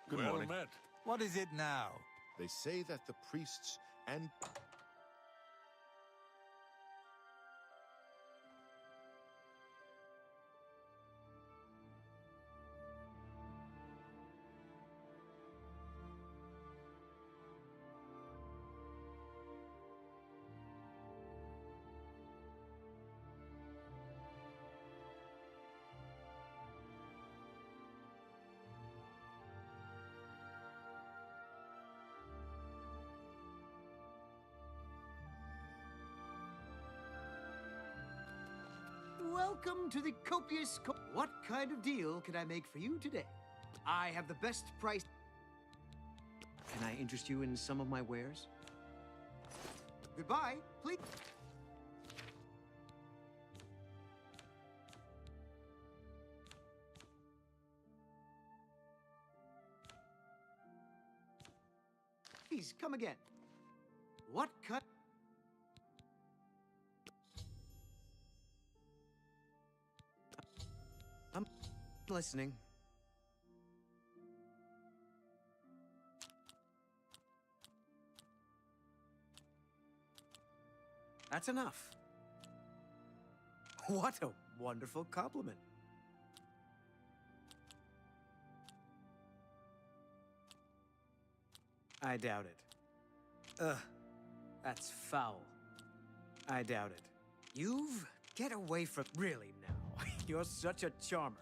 Good Well morning. met. What is it now? They say that the priests and... Welcome to the copious... What kind of deal can I make for you today? I have the best price... Can I interest you in some of my wares? Goodbye, please. Please, come again. What cut? I'm listening. That's enough. What a wonderful compliment. I doubt it. Ugh, that's foul. I doubt it. You've... Get away from... Really now. You're such a charmer.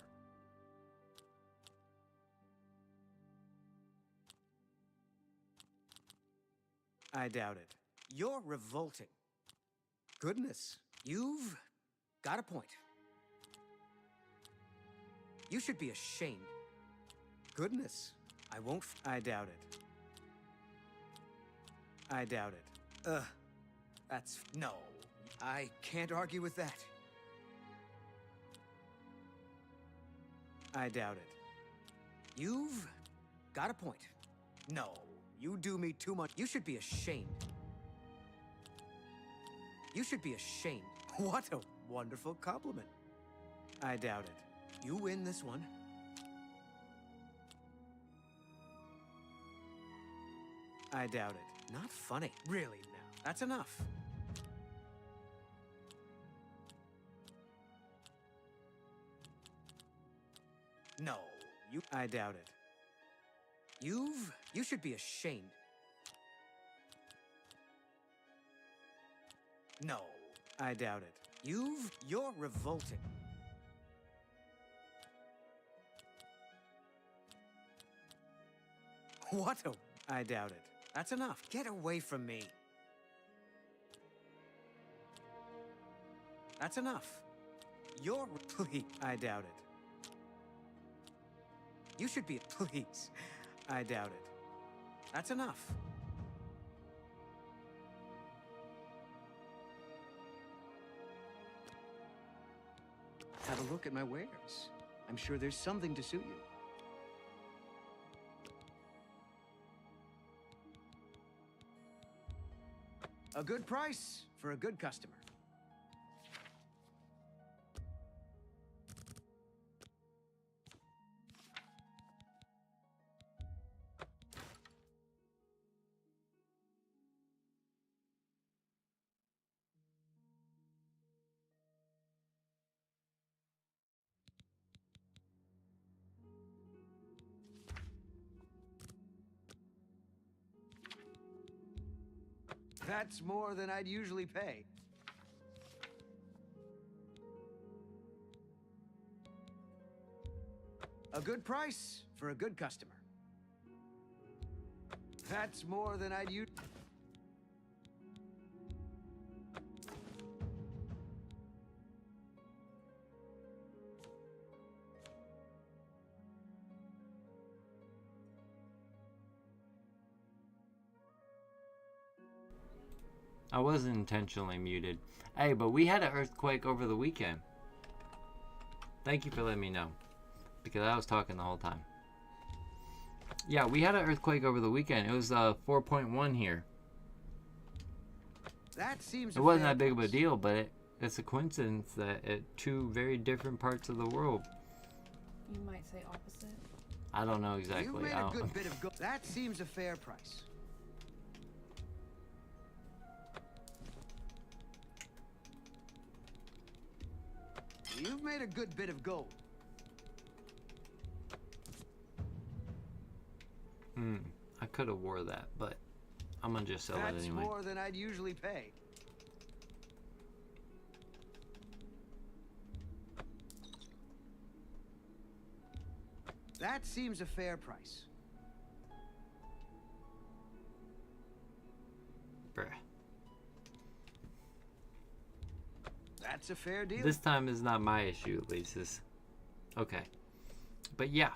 I doubt it. You're revolting. Goodness, you've got a point. You should be ashamed. Goodness, I won't... I doubt it. I doubt it. Ugh, that's... No, I can't argue with that. I doubt it. You've got a point. No, you do me too much. You should be ashamed. You should be ashamed. What a wonderful compliment. I doubt it. You win this one. I doubt it. Not funny. Really now. That's enough. No, you... I doubt it. You should be ashamed. No, I doubt it. You're revolting. What a... I doubt it. That's enough. Get away from me. That's enough. You're... Please. I doubt it. You should be... Please. I doubt it. That's enough. Have a look at my wares. I'm sure there's something to suit you. A good price for a good customer. That's more than I'd usually pay. A good price for a good customer. That's more than I'd use. I wasn't intentionally muted. Hey, but we had an earthquake over the weekend. Thank you for letting me know, because I was talking the whole time. Yeah, we had an earthquake over the weekend. It was 4.1 here. That seems... It wasn't that big of a deal, but it's a coincidence that at two very different parts of the world. You might say opposite. I don't know You've exactly. made I a don't- good bit of gold. That seems a fair price. You've made a good bit of gold. I could have wore that, but I'm gonna just sell it That's anyway. more than I'd usually pay. That seems a fair price. Bruh. That's a fair deal. This time is not my issue, at least. Okay. But yeah,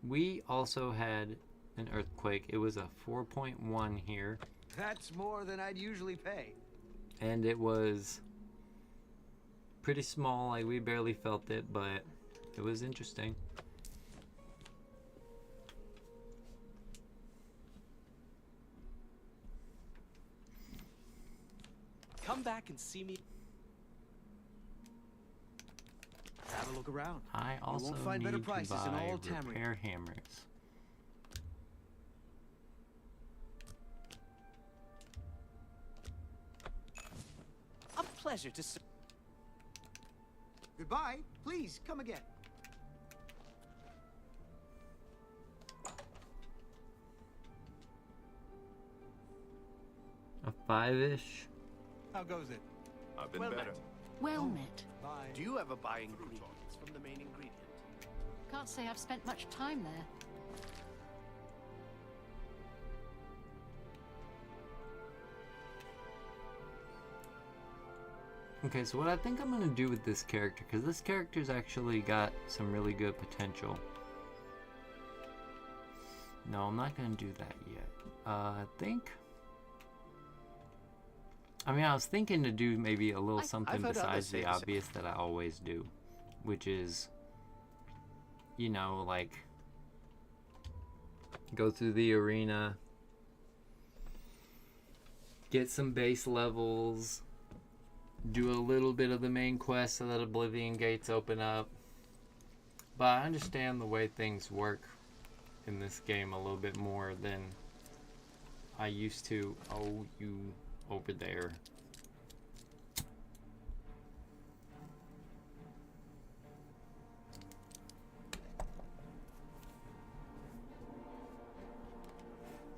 we also had an earthquake. It was a 4.1 here. That's more than I'd usually pay. And it was pretty small. Like, we barely felt it, but it was interesting. Come back and see me. Have a look around. I also won't find need better to prices in buy all Tamriel. repair hammers. A pleasure to serve. Goodbye. Please come again. A 5-ish. How goes it? I've been Well better. met. Well met. Bye. Do you ever buy ingredients from the main ingredient? Can't say I've spent much time there. Okay, so what I think I'm gonna do with this character, because this character's actually got some really good potential. No, I'm not gonna do that yet. I think. I mean, I was thinking to do maybe a little something I've heard others besides say the the same. obvious that I always do, which is, you know, like, go through the arena, get some base levels, do a little bit of the main quest so that Oblivion gates open up. But I understand the way things work in this game a little bit more than I used to. Oh, you over there.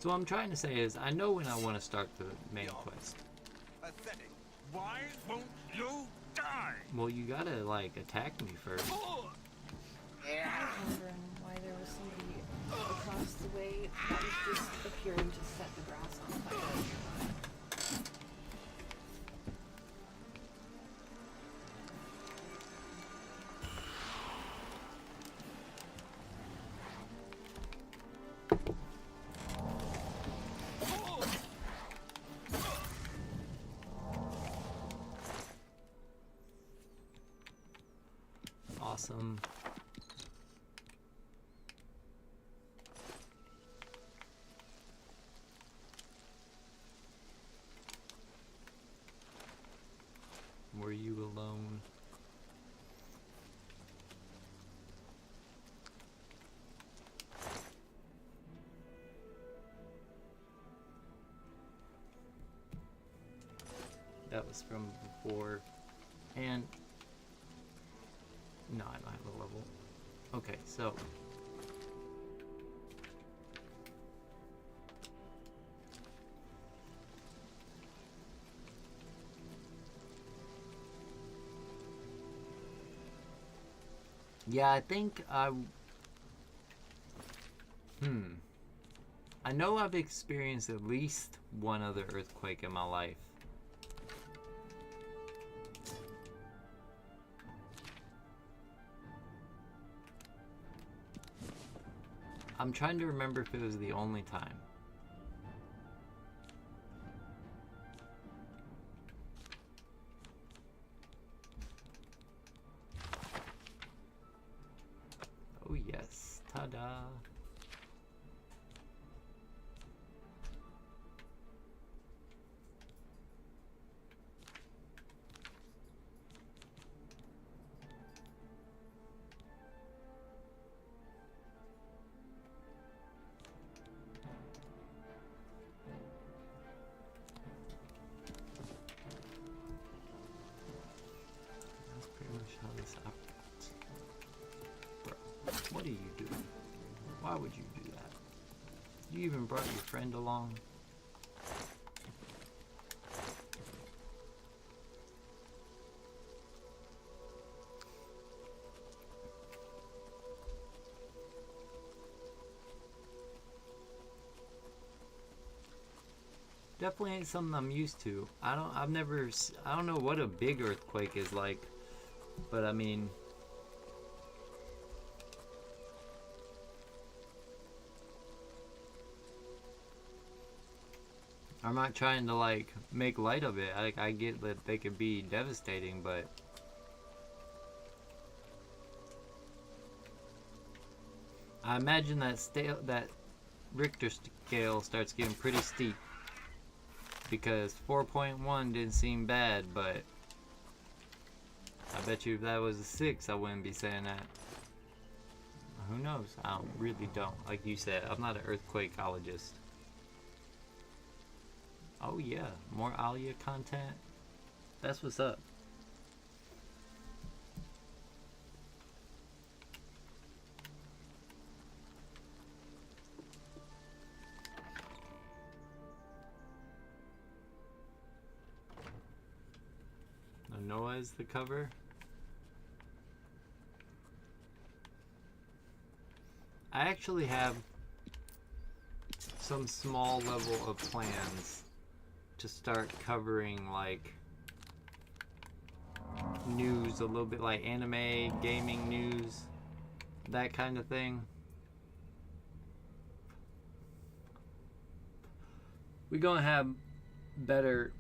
So what I'm trying to say is, I know when I want to start the main quest. Pathetic. Why won't you die? Well, you gotta, like, attack me first. Wondering why there was somebody across the way that was just appearing to set the grass on fire. Awesome. Were you alone? That was from before. And no, I don't have a level. Okay, so yeah, I think I know I've experienced at least one other earthquake in my life. I'm trying to remember if it was the only time. Oh yes, ta-da. are you doing? Why would you do that? You even brought your friend along? Definitely ain't something I'm used to. I don't know what a big earthquake is like, but I mean, I'm not trying to like make light of it. I get that they could be devastating, but I imagine that Richter scale starts getting pretty steep. Because 4.1 didn't seem bad, but I bet you if that was a 6, I wouldn't be saying that. Who knows? I really don't. Like you said, I'm not an earthquakeologist. Oh yeah, more Alia content. That's what's up. Noah is the cover. I actually have some small level of plans to start covering like news, a little bit like anime, gaming news, that kind of thing. We're gonna have better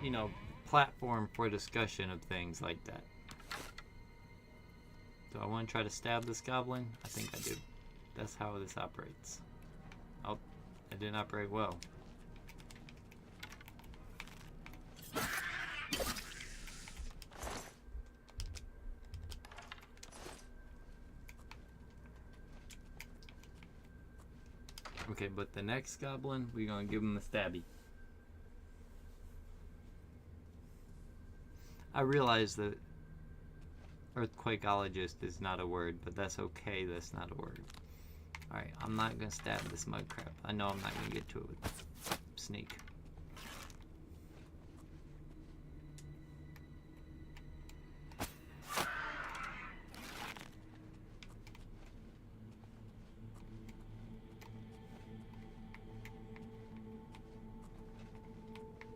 you know, platform for discussion of things like that. Do I want to try to stab this goblin? I think I do. That's how this operates. Oh, it didn't operate well. Okay, but the next goblin, we're gonna give him a stabby. I realize that earthquakeologist is not a word, but that's okay, that's not a word. Alright, I'm not gonna stab this mud crab. I know I'm not gonna get to it with sneak.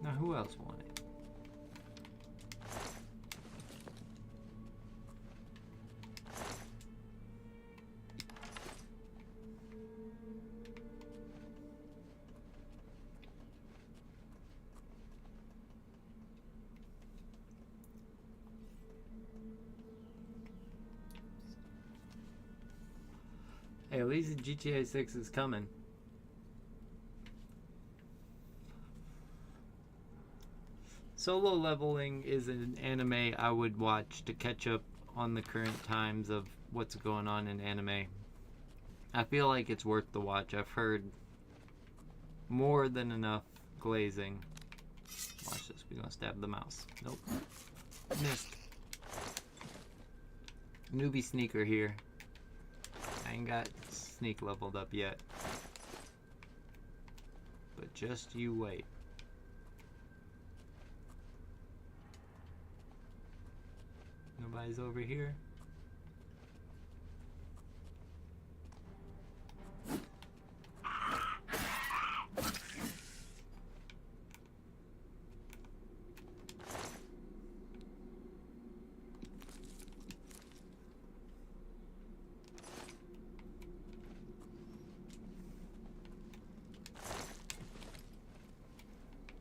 Now who else wanted? Hey, at least GTA 6 is coming. Solo Leveling is an anime I would watch to catch up on the current times of what's going on in anime. I feel like it's worth the watch. I've heard more than enough glazing. Watch this. We're gonna stab the mouse. Nope. Missed. Newbie sneaker here. I ain't got sneak leveled up yet. But just you wait. Nobody's over here.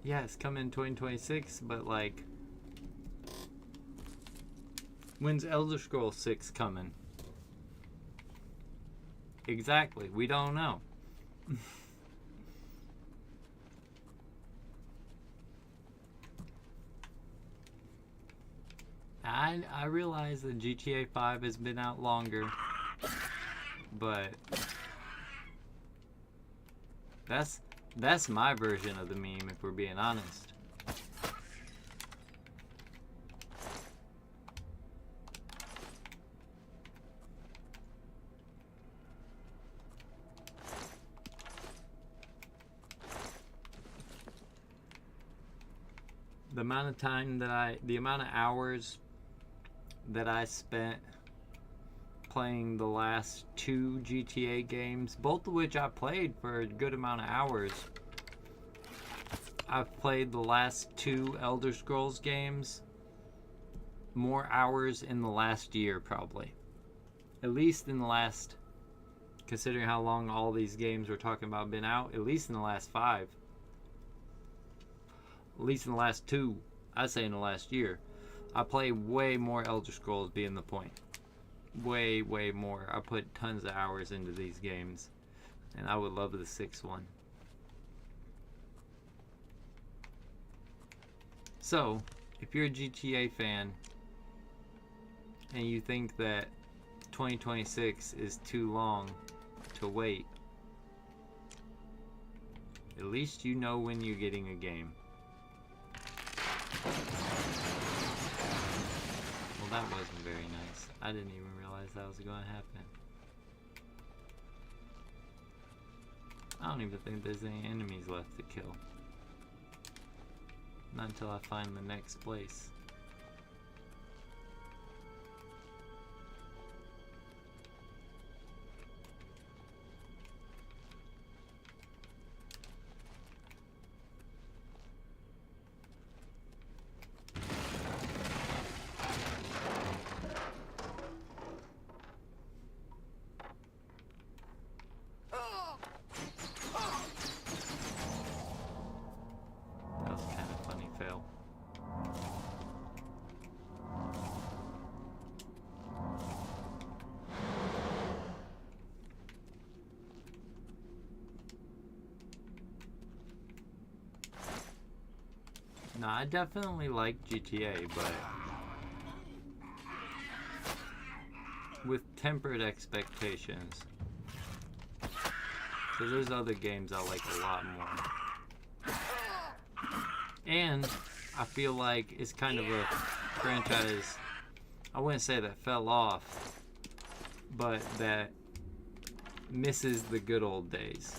Yeah, it's coming in 2026, but like, when's Elder Scrolls 6 coming? Exactly, we don't know. I realize that GTA 5 has been out longer, but that's my version of the meme, if we're being honest. the amount of time that the amount of hours that I spent playing the last 2 GTA games, both of which I played for a good amount of hours. I've played the last 2 Elder Scrolls games more hours in the last year, probably. At least in the last, considering how long all these games we're talking about been out, at least in the last 5. At least in the last 2, I'd say in the last year. I play way more Elder Scrolls being the point. Way more. I put tons of hours into these games, and I would love the 6th one. So, if you're a GTA fan and you think that 2026 is too long to wait, at least you know when you're getting a game. Well, that wasn't very nice. I didn't even realize that was going to happen. I don't even think there's any enemies left to kill. Not until I find the next place. No, I definitely like GTA, but with tempered expectations. So there's other games I like a lot more. And I feel like it's kind of a franchise, I wouldn't say that fell off, but that misses the good old days.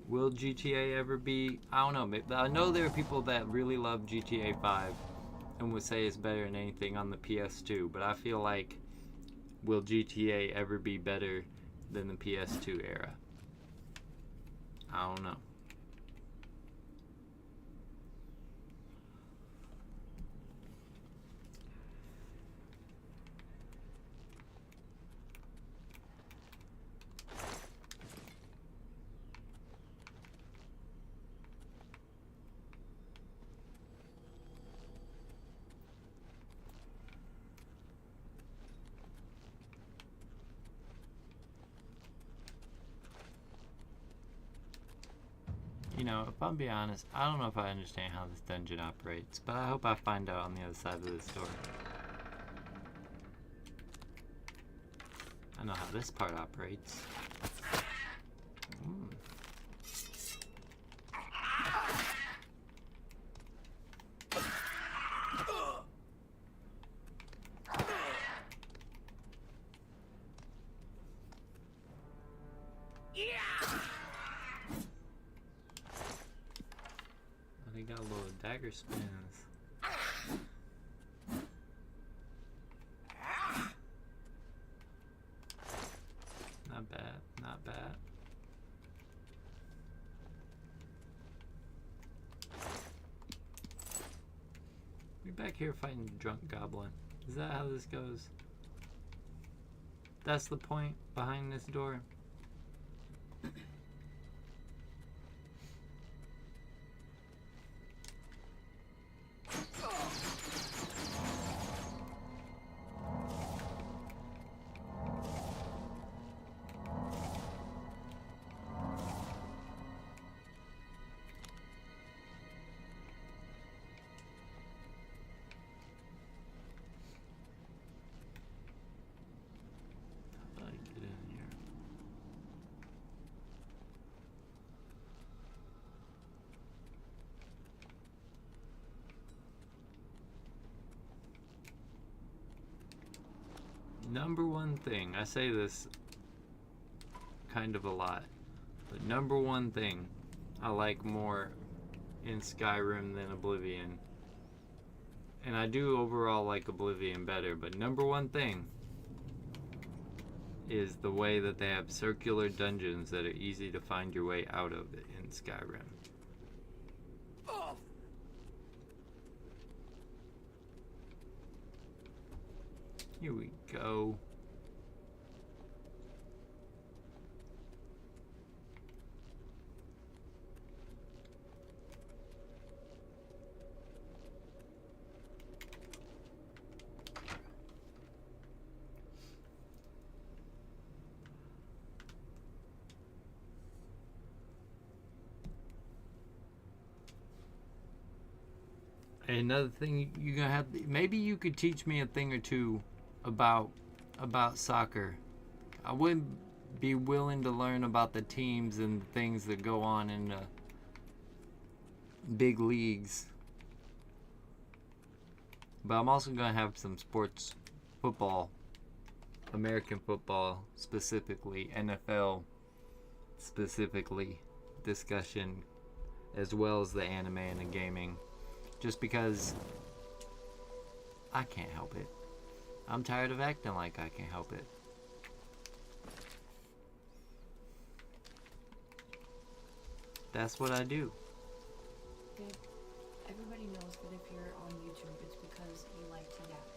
Will GTA ever be? I don't know. I know there are people that really love GTA 5 and would say it's better than anything on the PS2, but I feel like, will GTA ever be better than the PS2 era? I don't know. You know, if I'm being honest, I don't know if I understand how this dungeon operates, but I hope I find out on the other side of this door. I know how this part operates. Ooh. Got little dagger spins. Not bad, not bad. We're back here fighting Drunk Goblin. Is that how this goes? That's the point behind this door? Number one thing, I say this kind of a lot, but number one thing I like more in Skyrim than Oblivion. And I do overall like Oblivion better, but number one thing is the way that they have circular dungeons that are easy to find your way out of in Skyrim. Here we go. Another thing you're gonna have, maybe you could teach me a thing or two about soccer. I wouldn't be willing to learn about the teams and things that go on in the big leagues, but I'm also gonna have some sports, football, American football specifically, NFL specifically discussion, as well as the anime and the gaming. Just because I can't help it. I'm tired of acting like I can't help it. That's what I do. Good. Everybody knows that if you're on YouTube, it's because you like to yap.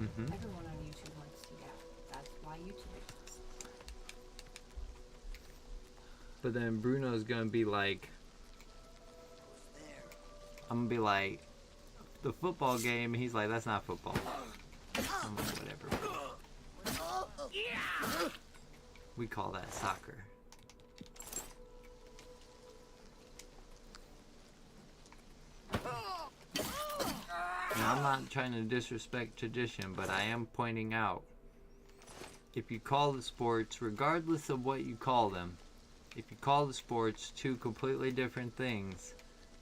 Mm-hmm. Everyone on YouTube likes to yap. That's why YouTube exists. But then Bruno's gonna be like, I'm gonna be like, the football game, he's like, that's not football. I'm like, whatever. We call that soccer. Now, I'm not trying to disrespect tradition, but I am pointing out, if you call the sports, regardless of what you call them, if you call the sports two completely different things,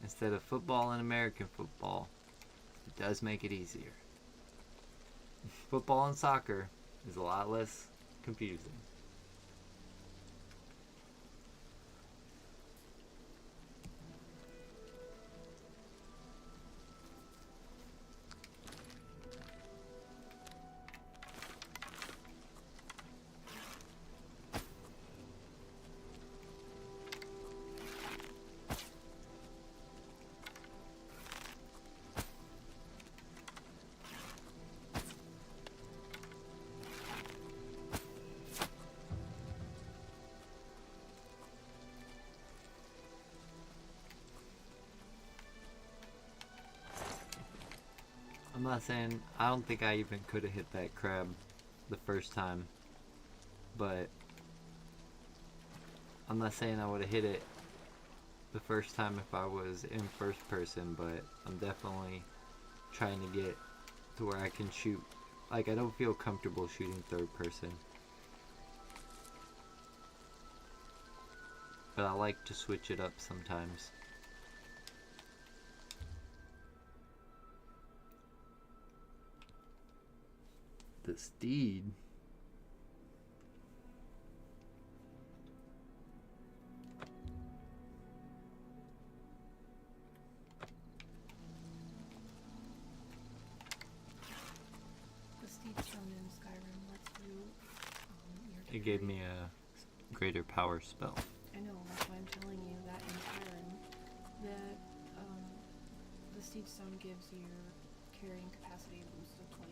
instead of football and American football, it does make it easier. Football and soccer is a lot less confusing. I'm not saying, I don't think I even could have hit that crab the first time, but I'm not saying I would have hit it the first time if I was in first person, but I'm definitely trying to get to where I can shoot. Like, I don't feel comfortable shooting third person, but I like to switch it up sometimes. The steed. The steed stone in Skyrim lets you It gave me a greater power spell. I know, that's why I'm telling you that in Skyrim, that the steed stone gives your carrying capacity a boost of 20%.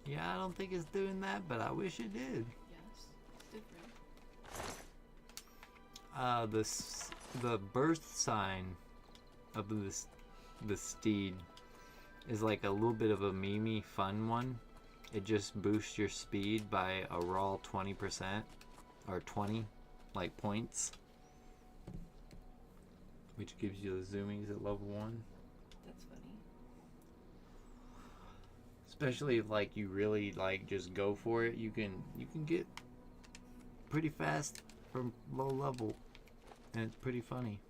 Yeah, I don't think it's doing that, but I wish it did. Yes, it's different. The birth sign of the steed is like a little bit of a memey fun one. It just boosts your speed by a raw 20% or 20 like points, which gives you the zoomies at level 1. That's funny. Especially if like you really like just go for it, you can get pretty fast from low level, and it's pretty funny.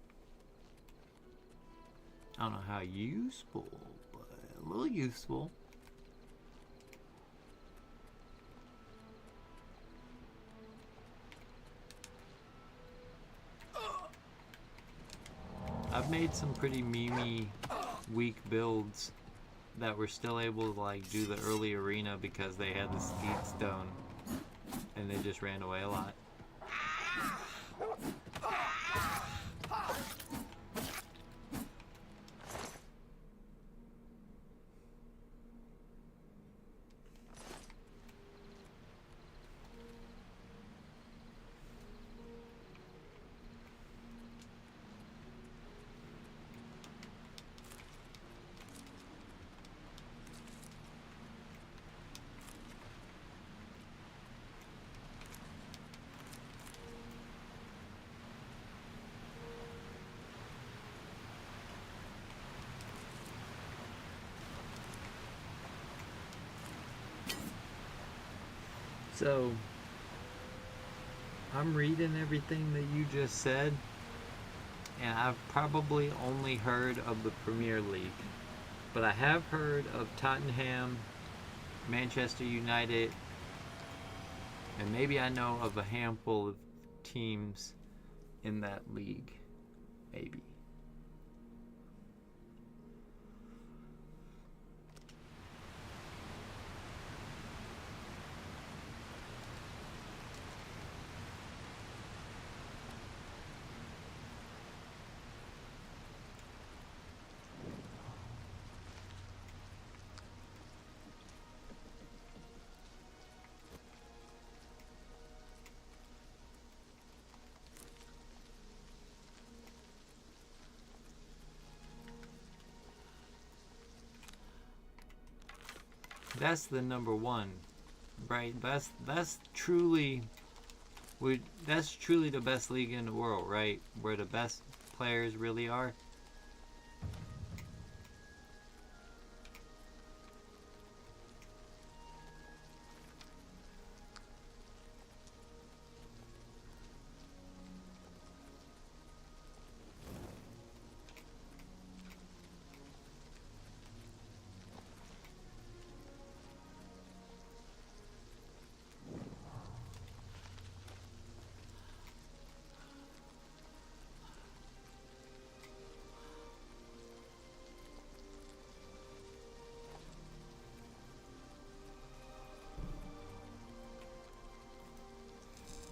I don't know how useful, but a little useful. I've made some pretty memey, weak builds that were still able to like do the early arena because they had the Steed Stone, and they just ran away a lot. So, I'm reading everything that you just said, and I've probably only heard of the Premier League, but I have heard of Tottenham, Manchester United, and maybe I know of a handful of teams in that league, maybe. That's the number one, right? That's truly the best league in the world, right? Where the best players really are.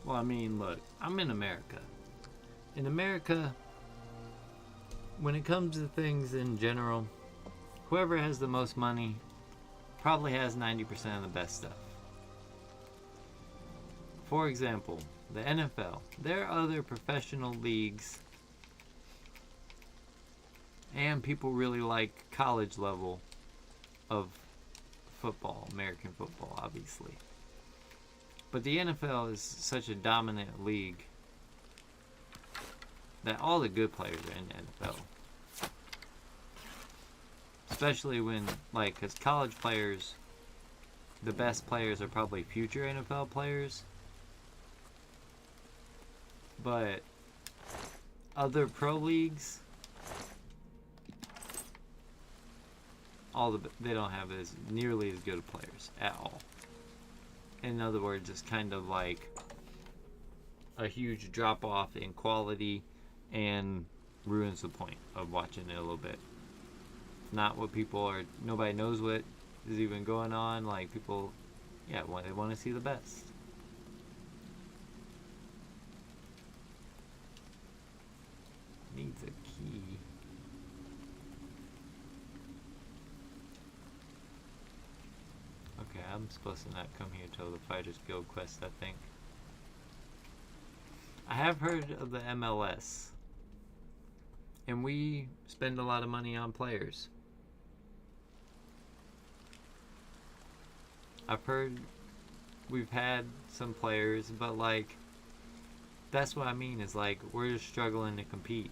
Well, I mean, look, I'm in America. In America, when it comes to things in general, whoever has the most money probably has 90% of the best stuff. For example, the NFL. There are other professional leagues, and people really like college level of football, American football, obviously. But the NFL is such a dominant league that all the good players are in the NFL. Especially when, like, as college players, the best players are probably future NFL players. But other pro leagues, they don't have as nearly as good of players at all. In other words, it's kind of like a huge drop off in quality and ruins the point of watching it a little bit. Not what nobody knows what is even going on. Like, people, yeah, they want to see the best. Needs a key. Okay, I'm supposed to not come here till the Fighters Guild quest, I think. I have heard of the MLS. And we spend a lot of money on players. I've heard we've had some players, but like, that's what I mean, is like, we're just struggling to compete.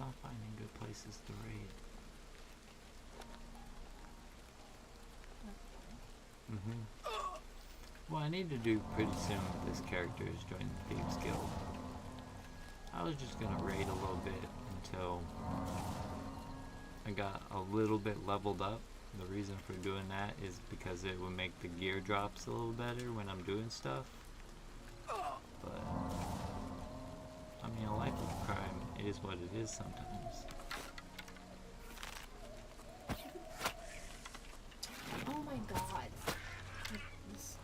not finding good places to raid. What I need to do pretty soon with this character is join the Thieves Guild. I was just gonna raid a little bit until I got a little bit leveled up. The reason for doing that is because it would make the gear drops a little better when I'm doing stuff. But I mean, a life of crime is what it is sometimes. Oh my god.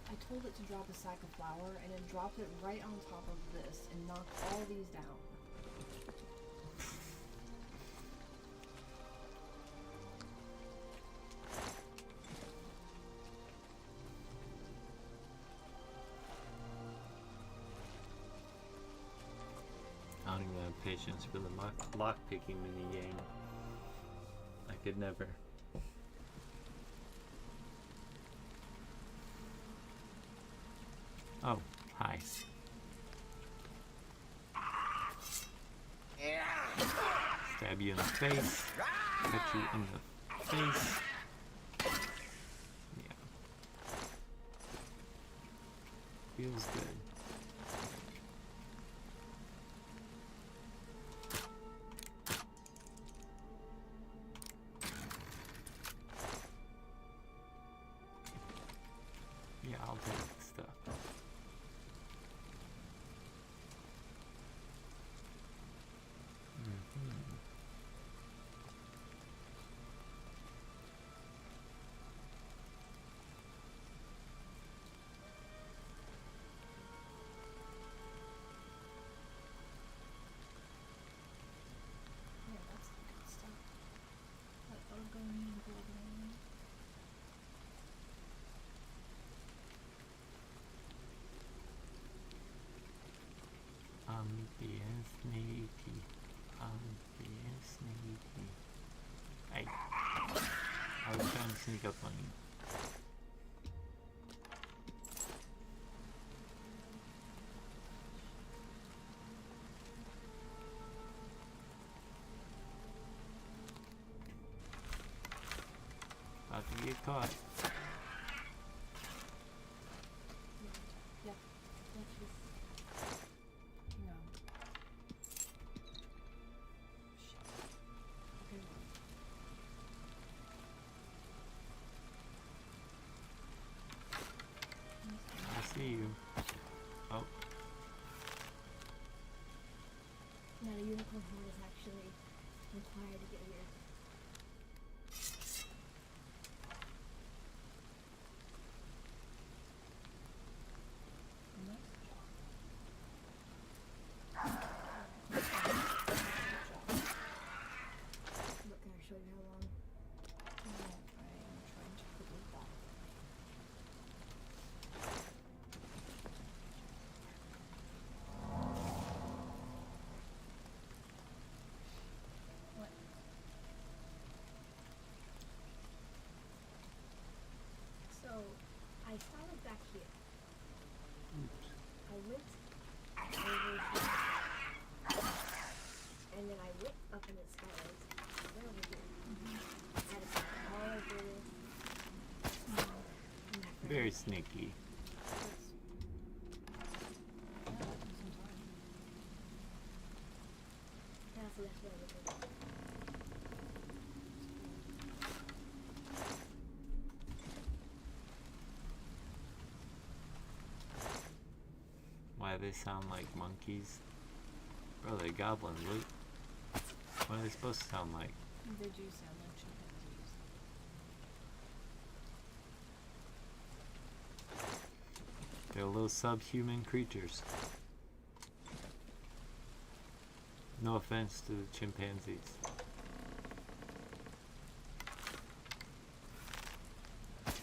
I told it to drop a sack of flour, and it dropped it right on top of this and knocked all these down. I don't even have patience for the lockpicking mini game. I could never. Oh, hi. Stab you in the face. Cut you in the face. Yeah. Feels good. Yeah, I'll take the stuff. Yeah, that's the good stuff. Like origami and golden. I'm being sneaky. I'm being sneaky. Hey. I was trying to sneak up on you. About to get caught. Yeah. Let's just. No. Shit. Okay. I see you. Oh, Now the unicorn horn is actually required to get here. But can I show you how long? Yeah, I'm trying to put it back. What? So, I found it back here. I went over here. And then I went up in the skylights. I went over here. I had it all over this. very sneaky. Why they sound like monkeys? Bro, they're goblins. What are they supposed to sound like? They do sound like chimpanzees. They're little subhuman creatures. No offense to the chimpanzees. That's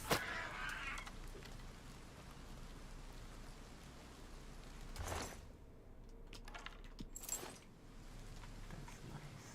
nice.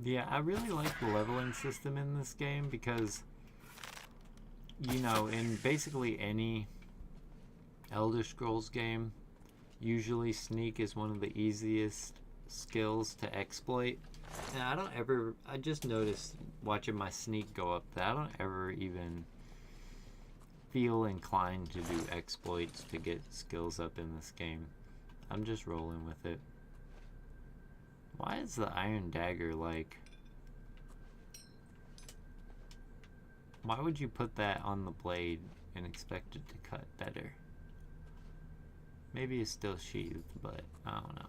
Yeah, I really like the leveling system in this game because, you know, in basically any Elder Scrolls game, usually sneak is one of the easiest skills to exploit. And I just noticed watching my sneak go up that I don't ever even feel inclined to do exploits to get skills up in this game. I'm just rolling with it. Why is the iron dagger like... Why would you put that on the blade and expect it to cut better? Maybe it's still sheathed, but I don't know.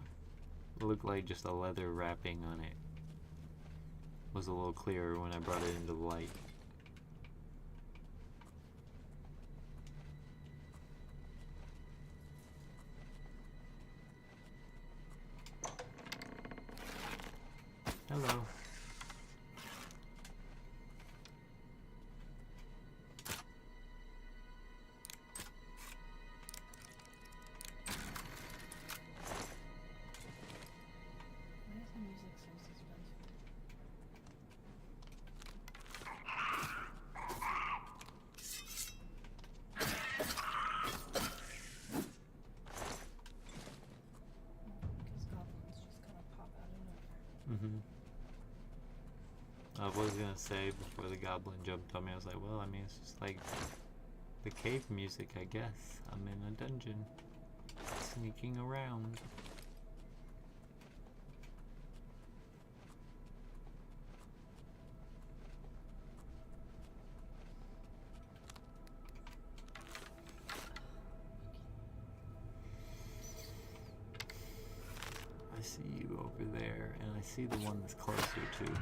It looked like just a leather wrapping on it was a little clearer when I brought it into the light. Hello. Why is the music so suspenseful? Because goblins just kind of pop out of nowhere. I was gonna say before the goblin jumped on me, I was like, well, I mean, it's just like the cave music, I guess. I'm in a dungeon, sneaking around. I see you over there, and I see the one that's closer too.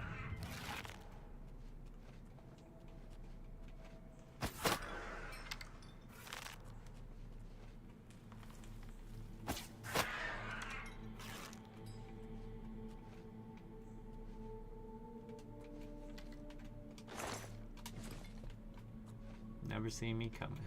Never seen me coming.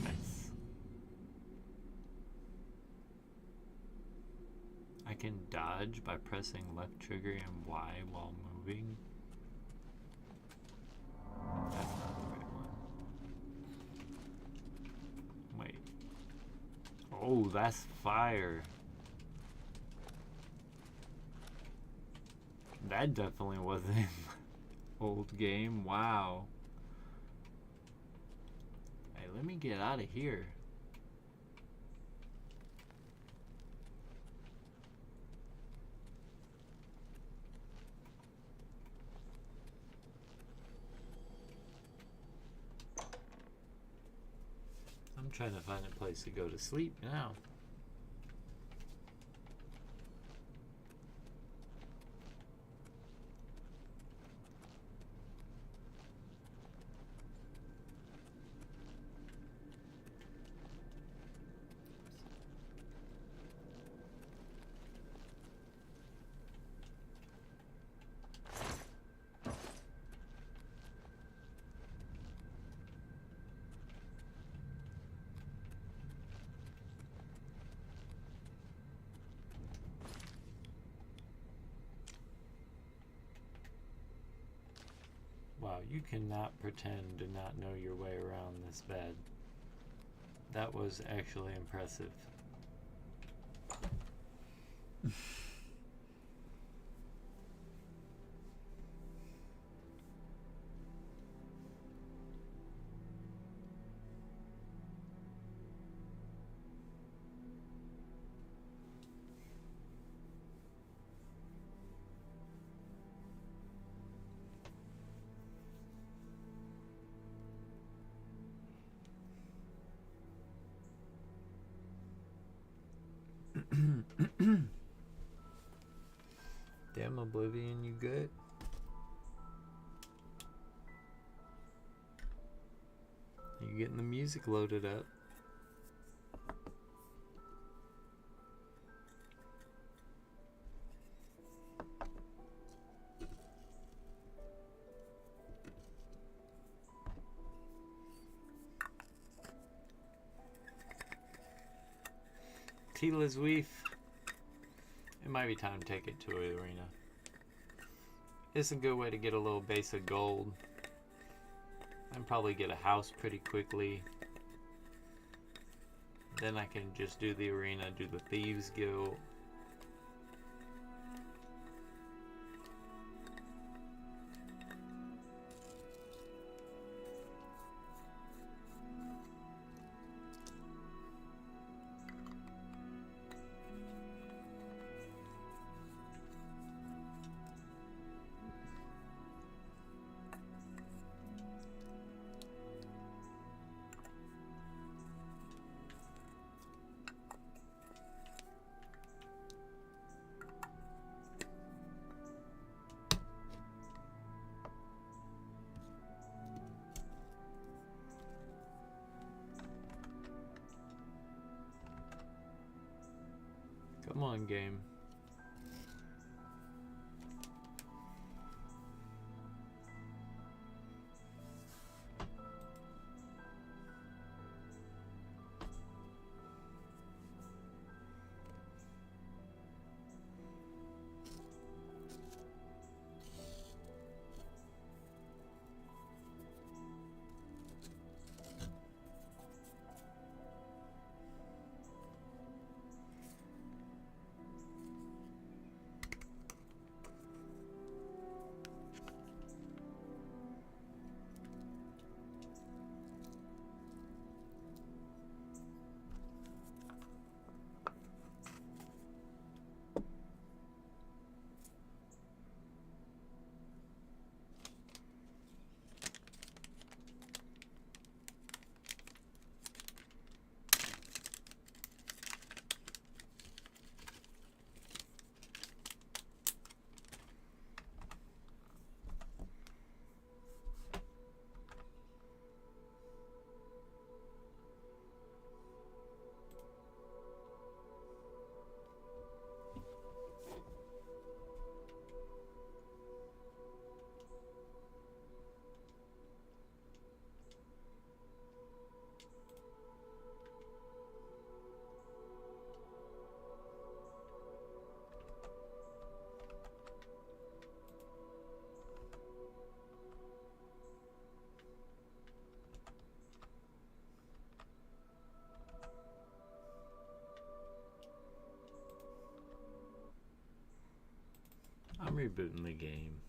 Nice. I can dodge by pressing left trigger and Y while moving. That's not the right one. Wait. Oh, that's fire. That definitely wasn't in the old game. Wow. Hey, let me get out of here. I'm trying to find a place to go to sleep now. Wow, you cannot pretend to not know your way around this bed. That was actually impressive. Damn, Oblivion, you good? You getting the music loaded up? Tila's Weef. It might be time to take it to an arena. It's a good way to get a little base of gold. And probably get a house pretty quickly. Then I can just do the arena, do the Thieves Guild. Come on, game. I'm rebooting the game.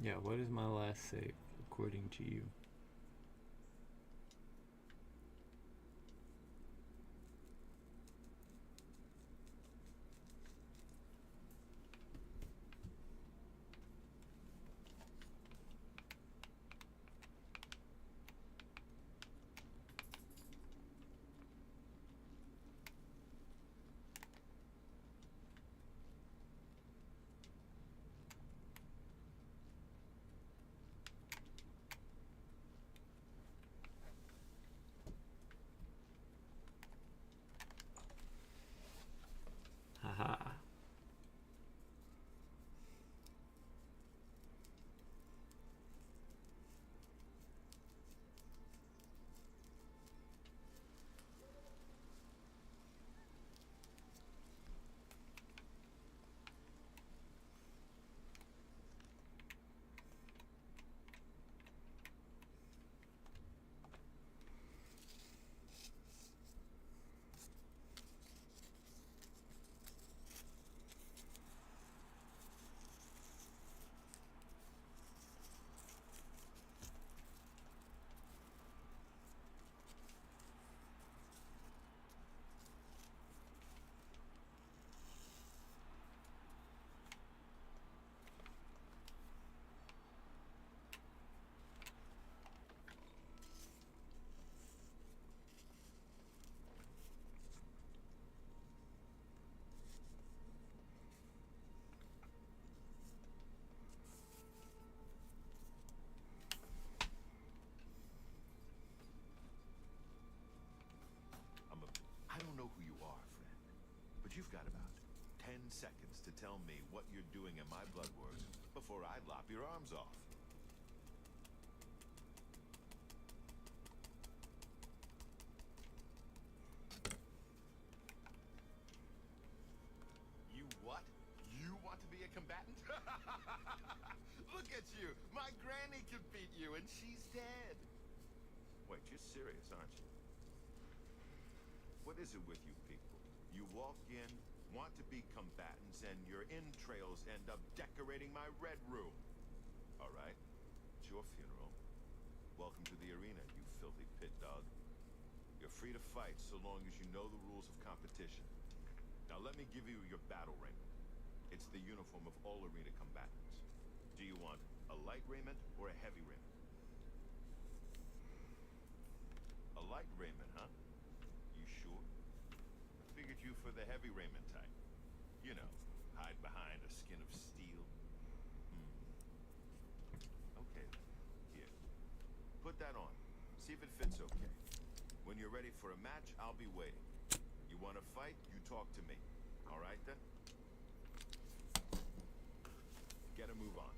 Yeah, what is my last save according to you? tell me what you're doing in my blood wars before I lop your arms off. You what? You want to be a combatant? Look at you! My granny can beat you, and she's dead. Wait, you're serious, aren't you? What is it with you people? You walk in, want to be combatants, and your entrails end up decorating my red room. All right, it's your funeral. Welcome to the arena, you filthy pit dog. You're free to fight so long as you know the rules of competition. Now let me give you your battle raiment. It's the uniform of all arena combatants. Do you want a light raiment or a heavy raiment? A light raiment, huh? You sure? I figured you for the heavy raiment type. You know, hide behind a skin of steel. Okay then. Here. Put that on. See if it fits okay. When you're ready for a match, I'll be waiting. You want to fight? You talk to me. All right then? Get a move on.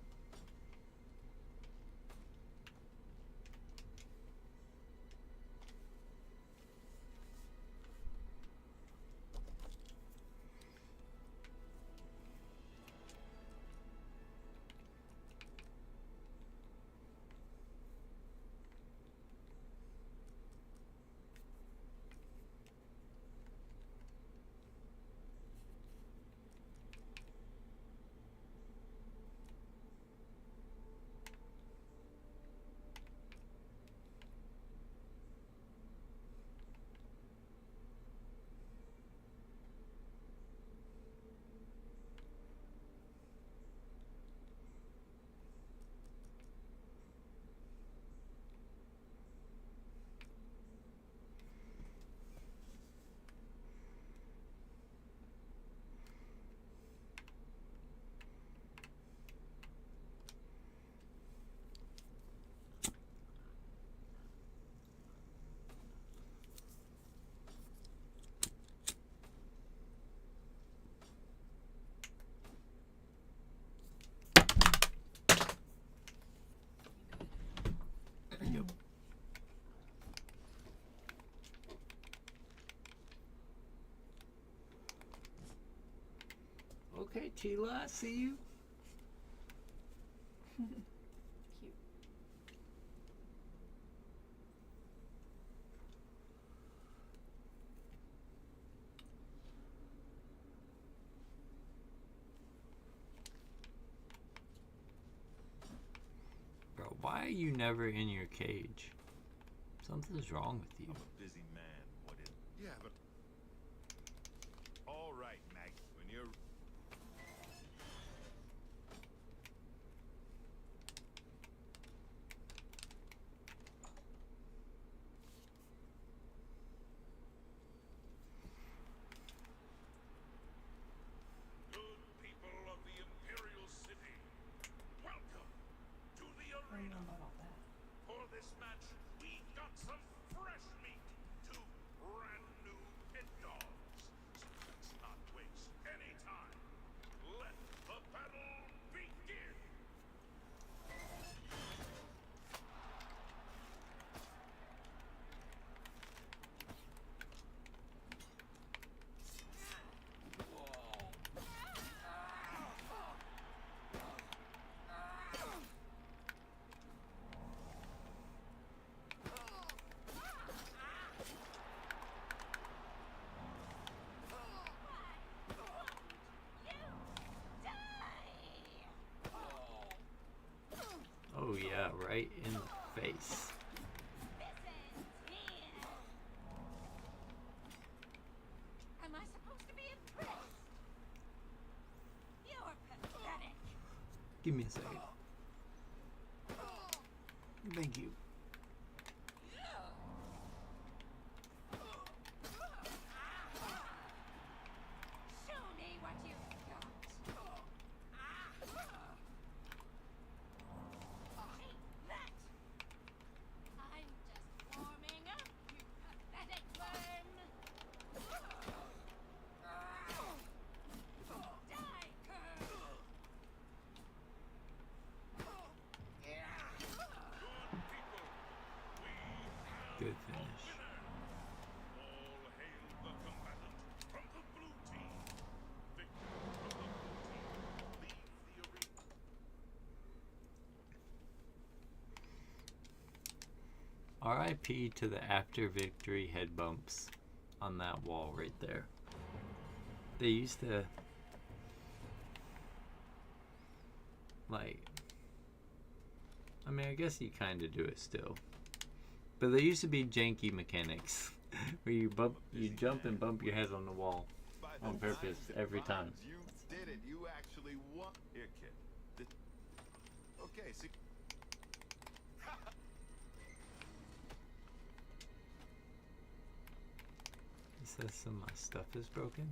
Okay, Tila, I see you. Cute. Bro, why are you never in your cage? Something's wrong with you. I'm a busy man. What is... Yeah, but... All right, Maggie. When you're... Good people of the Imperial City, welcome to the I don't arena. know about all that. For this match, we got some fresh meat. Two brand new pit dogs. So let's not waste any time. Let the battle begin. Oh yeah, right in the face. Am I supposed to be impressed? You're pathetic. Give me a second. Thank you. Show me what you've got. Take that. I'm just warming up, you pathetic worm. Die, Colonel. RIP to the after victory head bumps on that wall right there. They used to, like, I mean, I guess you kind of do it still, but there used to be janky mechanics where you jump and bump your head on the wall on purpose every time. You did it. You actually won. Here, kid. Okay, see. It says some of my stuff is broken.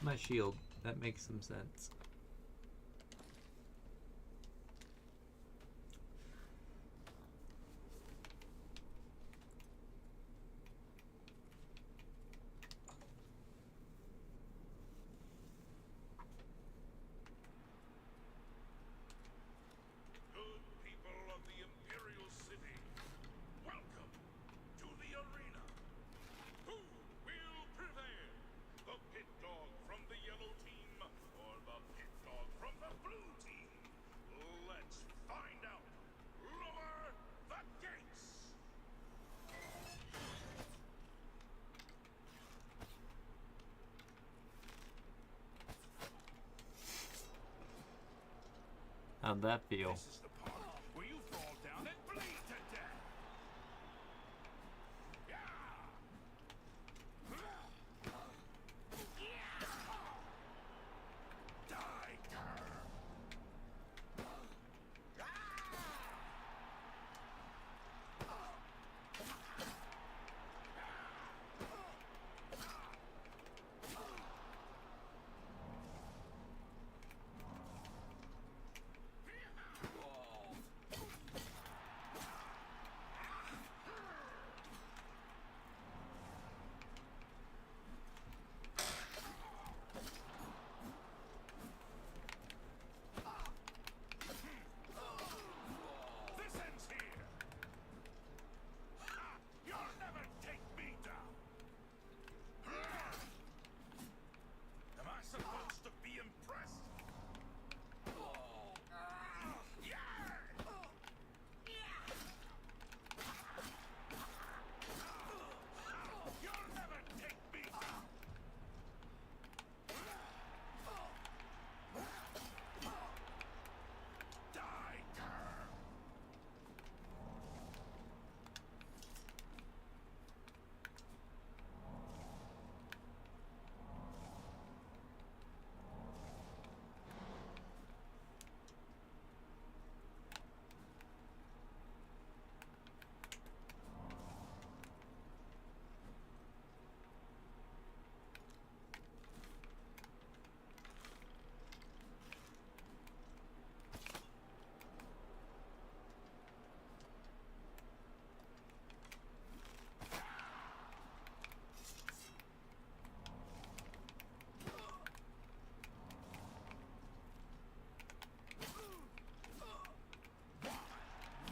My shield. That makes some sense. Good people of the Imperial City, welcome to the arena. Who will prevail? The pit dog from the yellow team or the pit dog from the blue team? Let's find out. Lower the gates. How'd that feel? This is the part where you fall down and bleed to death. Yeah. Die, this ends here. You'll never take me down. Am I supposed to be impressed? You'll never take me down. Die, girl.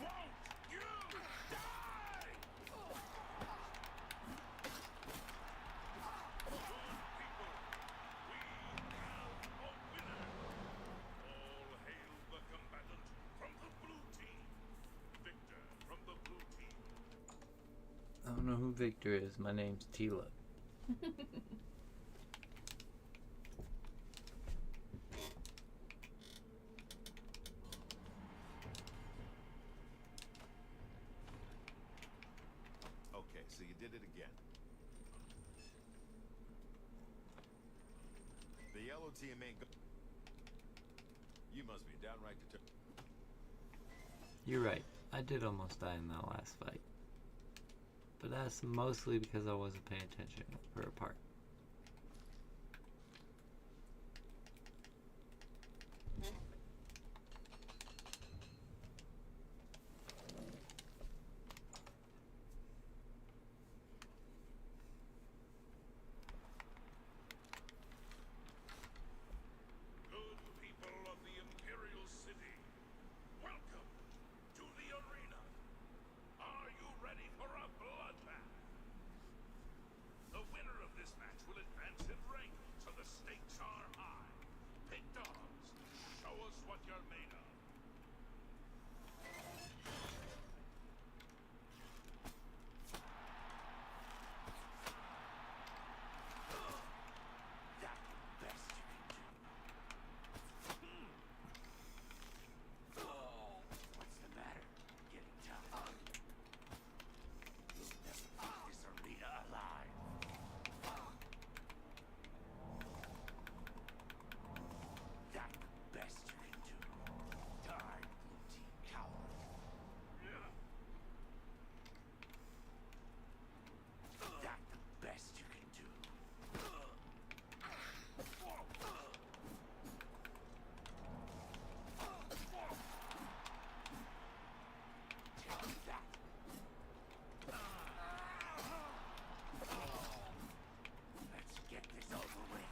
Won't you die? Good people, we have a winner. All hail the combatant from the blue team. Victor from the blue team. I don't know who Victor is. My name's Tila. Okay, so you did it again. The yellow team ain't go. You must be downright determined. You're right. I did almost die in that last fight. But that's mostly because I wasn't paying attention for a part. Good people of the Imperial City, welcome to the arena. Are you ready for a bloodbath? The winner of this match what you're made of. That's the best you can do. What's the matter? Getting tough. You'll never leave this arena alive. That's the best you can do. Die, blue team coward. That's the best you can do. Take that. Let's get this over with.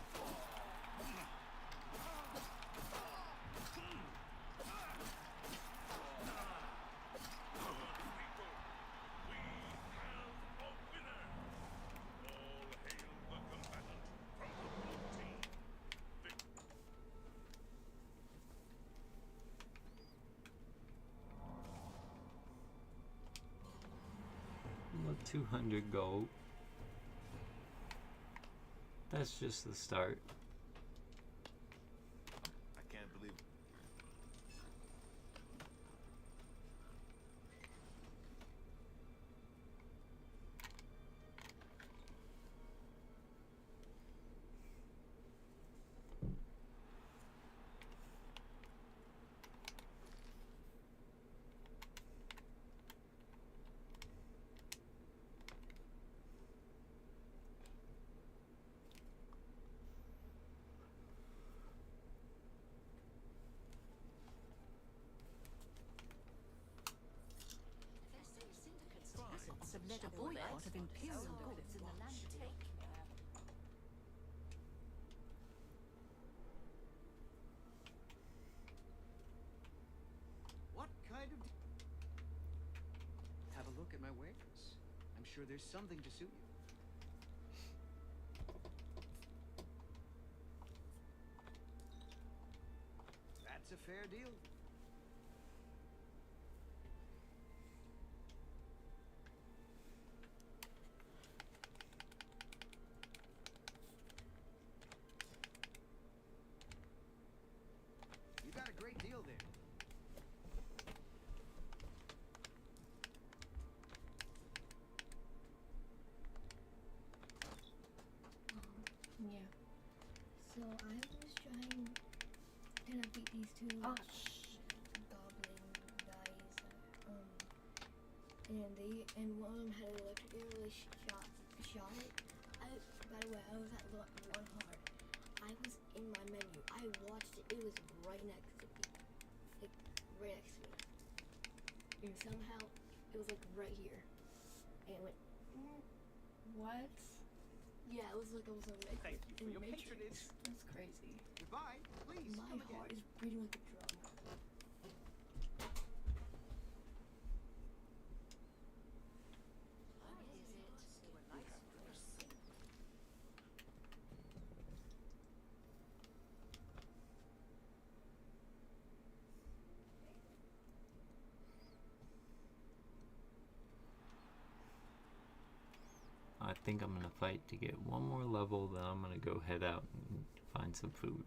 People, we have a winner. All hail the combatant from the blue team. Look, 200 gold. That's just the start. I can't believe. Peasants have led a boycott of imperial goods in the land. What kind of... Have a look at my wares. I'm sure there's something to suit you. That's a fair deal. You got a great deal there. Yeah. So I was trying to beat these two goblin guys, and one of them had an electric arrow. They shot it. By the way, I was at one heart. I was in my menu. I watched it. It was right next to me, like right next to me. And somehow it was like right here, and it went. What? Yeah, it was like I was on Matrix. Thank you for in your Matrix. patronage. That's crazy. Goodbye. Please, My come again. heart is beating like a drum. I think I'm gonna fight to get one more level, then I'm gonna go head out and find some food.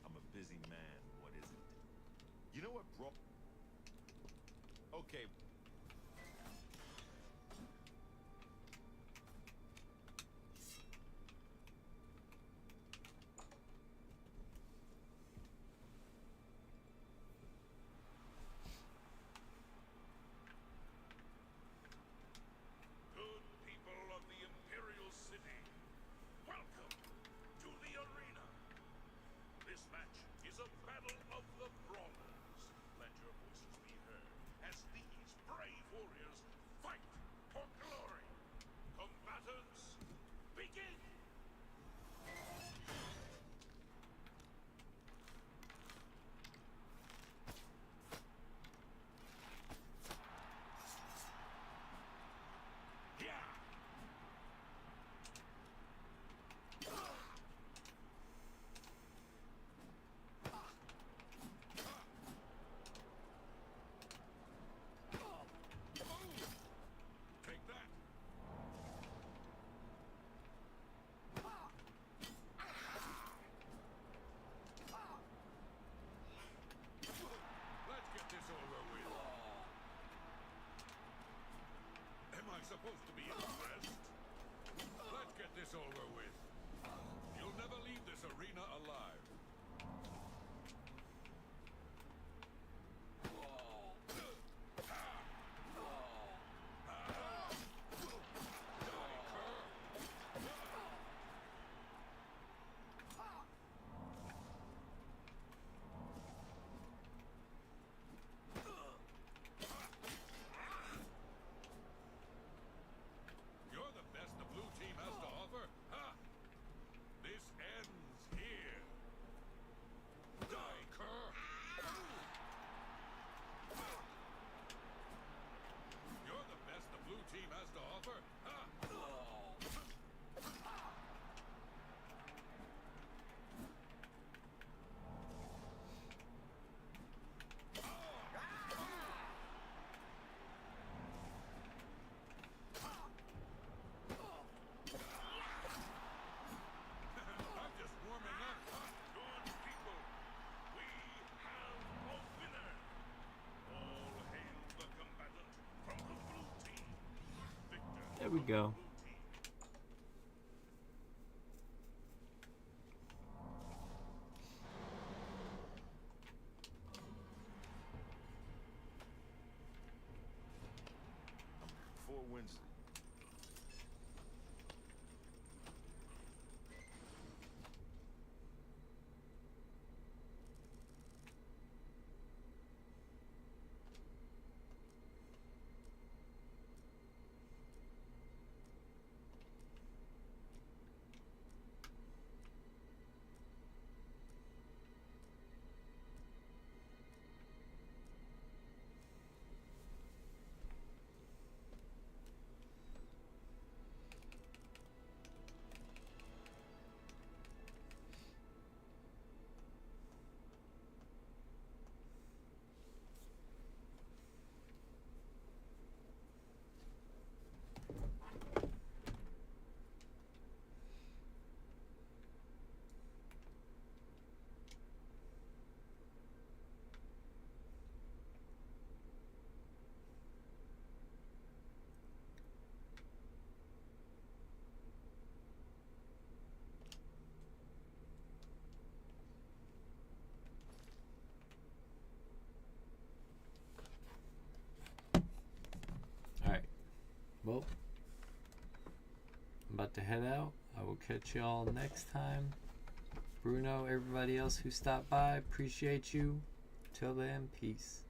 I'm a busy man. What is it? You know what brought? Okay. Good people of the Imperial City, welcome to the arena. This match is a battle of the brawlers. Let your voices be heard as these go. For Wednesday. Alright. Well, I'm about to head out. I will catch y'all next time. Bruno, everybody else who stopped by, appreciate you. Till then, peace.